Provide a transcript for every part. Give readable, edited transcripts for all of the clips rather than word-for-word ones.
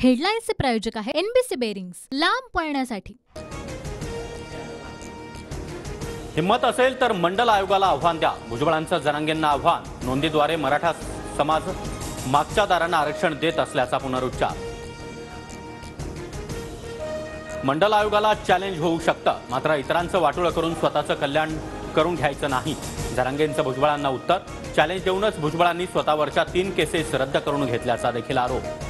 हेडलाईन्सचे प्रायोजक आहे NBC bearings, लांब पळण्यासाठी। हिम्मत असेल तर मंडल आयोगाला आव्हान द्या, भुजबळांचं जरांगेंना आव्हान। नोंदीद्वारे मराठा समाज मागच्या दारांना आरक्षण देत असल्याचा पुनरुच्चार। मंडल आयोगाला चॅलेंज होऊ शकतं, मात्र इतरांचं वाटोळं करून स्वतःचं कल्याण करून घ्यायचं नाही। जरांगेंचं भुजबळांना उत्तर, चॅलेंज देऊनच भुजबळांनी स्वतःवरच्या 3 केसेस रद्द करून घेतल्याचा देखील आरोप।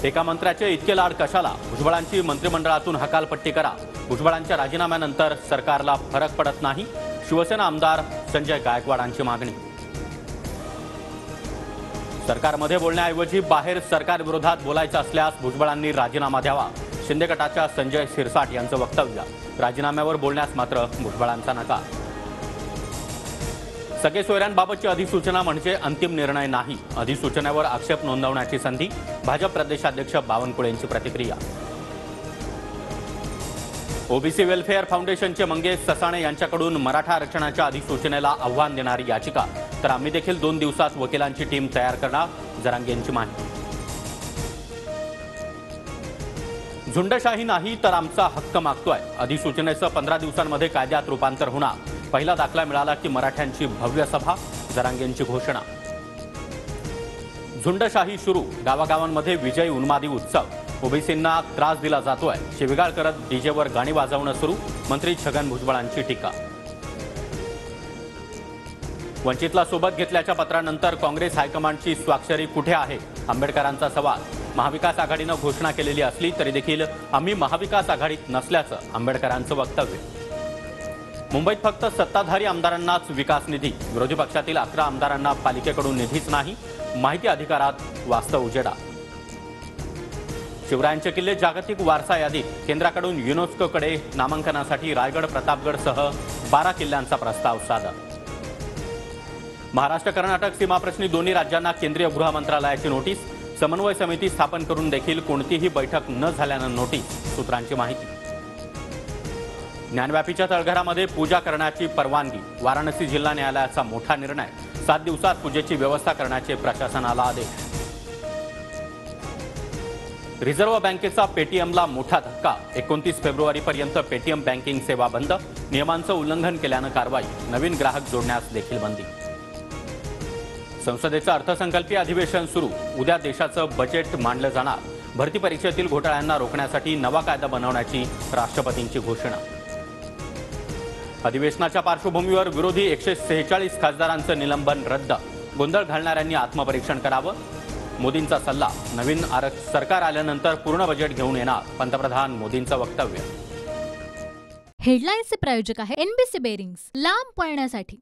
एका मंत्र्याचे इतके लाड कशाला, भुजबळांची मंत्रिमंडळातून हकालपट्टी करा। भुजबळांच्या राजीनाम्यानंतर सरकारला फरक पडत नाही, शिवसेना आमदार संजय गायकवाडांची मागणी। सरकारमध्ये बोलण्याऐवजी बाहेर सरकार विरोधात बोलायचं असल्यास भुजबळांनी राजीनामा द्यावा, शिंदे गटाच्या संजय शिरसाट यांचं वक्तव्य। राजीनाम्यावर बोलण्यास मात्र भुजबळांचा नकार। सगळे सोयऱ्यांबाबतची अधिसूचना म्हणजे अंतिम निर्णय नाही, अधिसूचनेवर आक्षेप नोंदवण्याची संधी। भाजप प्रदेशाध्यक्ष बावनकुळेंची प्रतिक्रिया। ओबीसी वेलफेअर फाउंडेशनचे मंगेश ससाणे यांच्याकडून मराठा आरक्षणाच्या अधिसूचनेला आव्हान देणारी याचिका, तर आम्ही देखील 2 दिवसात वकिलांची टीम तयार करणार, जरांगेंची माहिती। झुंडशाही नाही तर आमचा हक्क मागतोय, अधिसूचनेचं 15 दिवसांमध्ये कायद्यात रूपांतर होणार। पहिला दाखला मिळाला की मराठ्यांची भव्य सभा, जरांगेंची घोषणा। झुंडशाही सुरू, गावागावांमध्ये विजयी उन्मादी उत्सव। ओबीसींना त्रास दिला जातोय, शिवीगाळ करत डीजेवर गाणी वाजवणं सुरू, मंत्री छगन भुजबळांची टीका। वंचितला सोबत घेतल्याच्या पत्रानंतर काँग्रेस हायकमांडची स्वाक्षरी कुठे आहे, आंबेडकरांचा सवाल। महाविकास आघाडीनं घोषणा केलेली असली तरी देखील आम्ही महाविकास आघाडीत नसल्याचं आंबेडकरांचं वक्तव्य। मुंबईत फक्त सत्ताधारी आमदारांनाच विकास निधी, विरोधी पक्षातील 11 आमदारांना पालिकेकडून निधीच नाही, माहिती अधिकारात वास्तव उजेडा। शिवरायांचे किल्ले जागतिक वारसा यादीत, केंद्राकडून युनेस्कोकडे नामांकनासाठी रायगड प्रतापगडसह 12 किल्ल्यांचा प्रस्ताव सादर। महाराष्ट्र कर्नाटक सीमाप्रश्नी दोन्ही राज्यांना केंद्रीय गृह मंत्रालयाची नोटीस, समन्वय समिती स्थापन करून देखील कोणतीही बैठक न झाल्यानं नोटीस, सूत्रांची माहिती। ज्ञानव्यापीच्या तळघरामध्ये पूजा करण्याची परवानगी, वाराणसी जिल्हा न्यायालयाचा मोठा निर्णय, 7 दिवसात पूजेची व्यवस्था करण्याचे प्रशासनाला आदेश। रिझर्व्ह बँकेचा पेटीएमला मोठा धक्का, 29 फेब्रुवारीपर्यंत पेटीएम बँकिंग सेवा बंद, नियमांचं उल्लंघन केल्यानं कारवाई, नवीन ग्राहक जोडण्यास देखील बंदी। संसदेचं अर्थसंकल्पीय अधिवेशन सुरू, उद्या देशाचं बजेट मांडलं जाणार। भरती परीक्षेतील घोटाळ्यांना रोखण्यासाठी नवा कायदा बनवण्याची राष्ट्रपतींची घोषणा। अधिवेशनाच्या पार्श्वभूमीवर विरोधी 146 खासदारांचं निलंबन रद्द, गोंधळ घालणाऱ्यांनी आत्मपरीक्षण करावं, मोदींचा सल्ला। नवीन सरकार आल्यानंतर पूर्ण बजेट घेऊन येणार, पंतप्रधान मोदींचं वक्तव्य। हेडलाईन्सचे प्रायोजक आहे एनबीसी बेरिंग्स, लांब पळण्यासाठी।